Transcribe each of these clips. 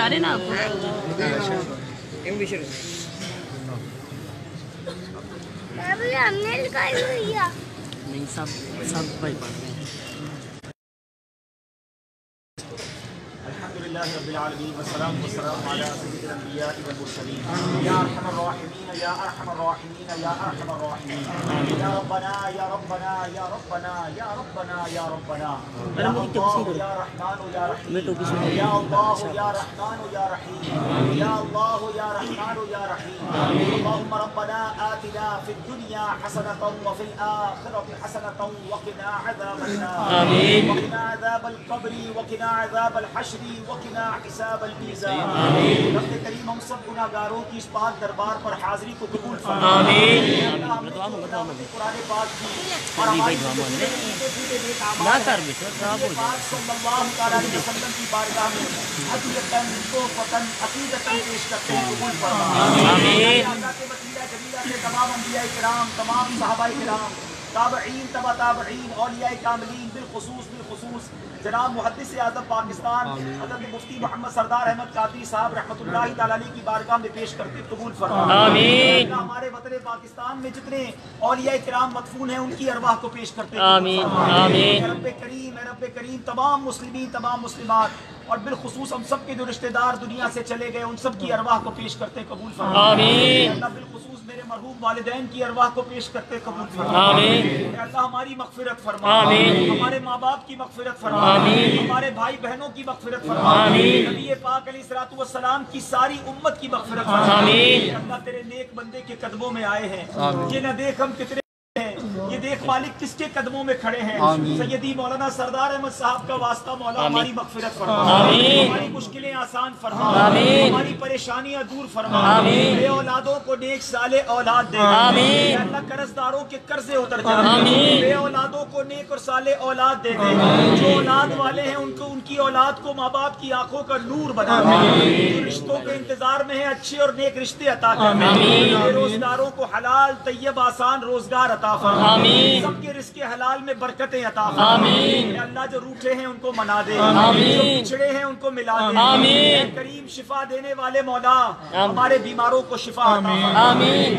आ रहे ना आपको? नहीं, सब भाई पढ़ रहे हैं। अल्हम्दुलिल्लाहि रब्बिल आलमीन वस्सलातु वस्सलामु अला सय्यिदिल अंबिया'i वल मुरसलीन या अरहमर राहिमीन या अरहमर राहिमीन या अरहमर राहिमीन या रब्बना या रब्बना या रब्बना या रब्बना या रब्बना या अल्लाह या रहमान या रहीम या अल्लाह या रहमान या रहीम या अल्लाह या रहमान या रहीम अल्लाहुम्मा रब्बना आतिना फिद दुनिया हसनतन व फिल आखिरति हसनतन व क़िना अज़ाबन नार आमीन व क़िना अज़ाबल क़ब्रि व क़िना अज़ाबल हश्रि वक़िना हिसाबल मीज़ान आमीन। रब्बे करीम हम सब गुनाहगारों की इस पाक दरबार पर हाज़िरी को कबूल फरमा आमीन। कुरान पाक की और हमारी ना कर बेटा पाक सल्लल्लाहु अलैहि वसल्लम की बारगाह में हक़ीक़तन को फतन अक़ीदतन पेश करते हैं, कबूल फरमा आमीन। अल्लाह के वसीला जलीला से तमाम अंबिया किराम, तमाम सहाबाए किराम, ताबईन, तबा ताबईन, औलियाए कामिलीन, बिलखुसूस जनाब मुहद्दिस आज़म पाकिस्तान हज़रत मुफ्ती मोहम्मद सरदार अहमद कादरी साहब रहमतुल्लाहि तआला अलैह की बारगाह में पेश करते कबूल फरमा आमीन। हमारे वतन पाकिस्तान में जितने औलिया किराम मदफून हैं उनकी अरवाह को पेश करते आमीन आमीन। रब्बे करीम तमाम मुस्लिमीन, तमाम मुस्लिमात और बिलखुसूस हम सब के जो रिश्तेदार दुनिया से चले गए उन सब की अरवाह को पेश करते कबूल फरमा आमीन। अल्लाह बिलखुसूस मेरे मरहूम वालिदैन की अरवाह को पेश करते कबूल फरमा आमीन। अल्लाह हमारी मग़फ़िरत फरमा आमीन, हमारे माँ बाप की मग़फ़िरत फरमा आमीन, हमारे भाई बहनों की मग़फ़िरत फरमा आमीन, नबी पाक अलैहिस्सलातु वस्सलाम की सारी उम्मत की मग़फ़िरत फरमा आमीन। अल्लाह तेरे नेक बंदे के कदमों में आए हैं, ये न देख हम कितने ये देख मालिक किसके कदमों में खड़े हैं। सैयदी मौलाना सरदार अहमद साहब का वास्ता मौला हमारी मग़फ़िरत फरमा आमीन, हमारी मुश्किलें आसान फरमा आमीन, हमारी परेशानियां दूर फरमा आमीन, बे औलादों को नेक साले औलाद दे आमीन, अल्लाह कर्जदारों के कर्जे उतर जाए आमीन, बे औलादों को नेक और साले औलाद दे दे, जो औलाद वाले हैं उनको उनकी औलाद को माँ बाप की आंखों का नूर बना दे, जो रिश्तों के इंतजार में है अच्छे और नेक रिश्ते अता कर बेरोजगारों को हलाल तैयब आसान रोजगार अता फरमा आमीन, सबके रिज़्क़े हलाल में बरकतें अता फरमा आमीन। अल्लाह जो रूठे हैं उनको मना दे आमीन, जो पिछड़े हैं उनको मिला दे आमीन। करीम शिफा देने वाले मौला हमारे बीमारों को शिफा अता फरमा आमीन।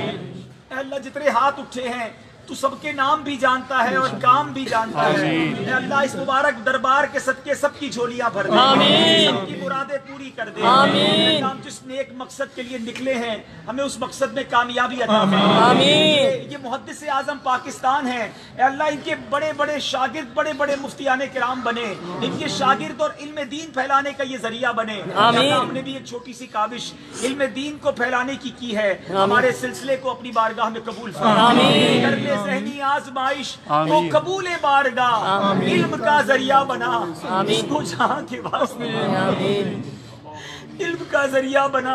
अल्लाह जितने हाथ उठे हैं तू सबके नाम भी जानता है और काम भी जानता है। अल्लाह इस मुबारक दरबार के सदके सबकी झोलियां भर दे आमीन, सबकी मुरादें पूरी कर दे आमीन। हम जिस नेक मकसद के लिए निकले हैं हमें उस मकसद में कामयाबी अता फरमा आमीन। ये मुहद्दिस आज़म पाकिस्तान है, अल्लाह इनके बड़े बड़े शागिर्द, बड़े बड़े मुफ्तियाने किराम बने, इनके शागिर्द और इल्म दीन फैलाने का ये जरिया बने आमीन। हमने भी एक छोटी सी काविश इल्म दीन को फैलाने की है, हमारे सिलसिले को अपनी बारगाह में कबूल फरमा आमीन। ज़हनी आज़माइश को कबूल बारगाह इल्म का जरिया बना इसको जहाँ के वास्ते इल्म का जरिया बना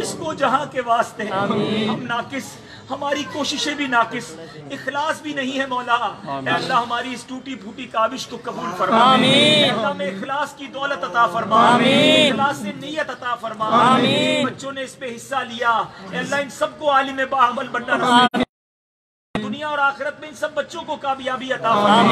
इसको जहाँ के वास्ते हम नाकिस, हमारी कोशिशें भी नाकिस, इखलास भी नहीं है मौला। अल्लाह हमारी इस टूटी फूटी काविश को कबूल फरमा आमीन। अल्लाह में इखलास की दौलत अता फरमा आमीन, इखलास से नियत अता फरमा आमीन। बच्चों ने इस पे हिस्सा लिया, अल्लाह इन सबको आलिम बाअमल बनना नसीब दुनिया और आखिरत में इन सब बच्चों को कामयाबी अता फरमा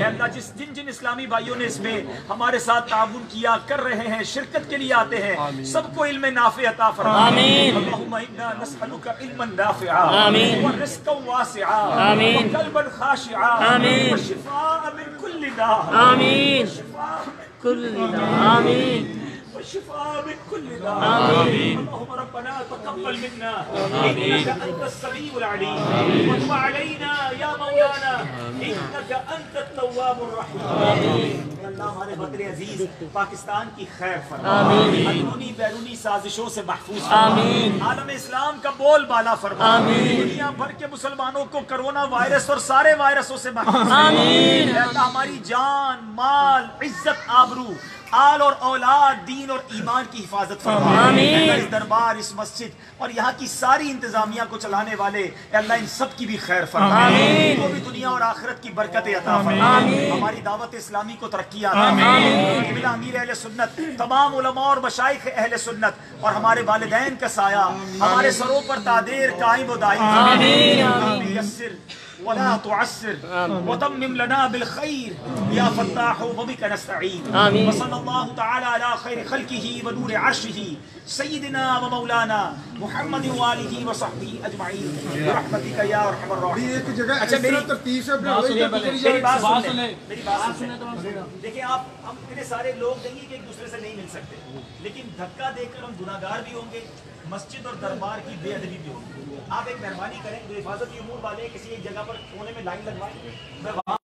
अल्लाह। जिन इस्लामी भाइयों ने इसमें हमारे साथ ताउन किया, कर रहे हैं, शिरकत के लिए आते हैं, सबको इल्म नाफ़े अता फरमा आमीन। अल्लाहुम्मा इन्ना नस्अलुका इल्मन नाफ़िआ आमीन व रिज़्क़न वासिआ आमीन व क़ल्बन ख़ाशिआ आमीन व शिफ़ाअ मिन कुल्लि दा आमीन आमीन शिफा मिन कुल्लि दा आमीन। अल्लाहुम्मा रब्बना तक़ब्बल मिन्ना इन्नका अंतस समीउल अलीम व तुब अलैना या मौलाना इन्नका अंतत तव्वाबुर रहीम आमीन। अल्लाह हमारे वतन अजीज पाकिस्तान की खैर फरमा आमीन, अंदरूनी बैरूनी साजिशों से महफूज आमीन, आलम इस्लाम का बोल बाला फरमा आमीन, दुनिया भर के मुसलमानों को कोरोना वायरस और सारे वायरसों से महफूज आमीन। अल्लाह हमारी जान, माल, इज्जत, आबरू, आल और औलाद, दीन और ईमान की हिफाजत फरमा आमीन। इस दरबार, इस मस्जिद और यहाँ की सारी इंतजामिया को चलाने वाले अल्लाह इन सब की भी खैर फरमा आमीन, वो भी दुनिया और आखिरत की बरकतें अता फरमा आमीन। हमारी दावत इस्लामी को तरक्की अता फरमा आमीन। अमीर अहले सुन्नत, तमाम उलमा और मशाइख अहले सुन्नत और हमारे वालिदैन का साया हमारे सरों पर तादेर कायम व दायम आमीन। ولا تعسر وتمم لنا بالخير يا فتاح وبك نستعين آمين. وصلى الله تعالى على خير خلقه ونور عرشه سيدنا ومولانا محمد وآلہ وصحبہ اجمعین برحمتک یا ارحم الراحمین. ایک جگہ اچھا اس طرح ترتیب سے میری بات سن لیں. دیکھیں آپ ہم اتنے سارے لوگ نہیں کہ ایک دوسرے سے نہیں مل سکتے، لیکن دھکا دے کر ہم گناہ گار بھی ہوں گے، مسجد اور دربار کی بے ادبی بھی ہوگی. آپ ایک مہربانی کریں جو حفاظتی امور والے کسی ایک جگہ پر کونے میں لائن لگوائیں، میں وہاں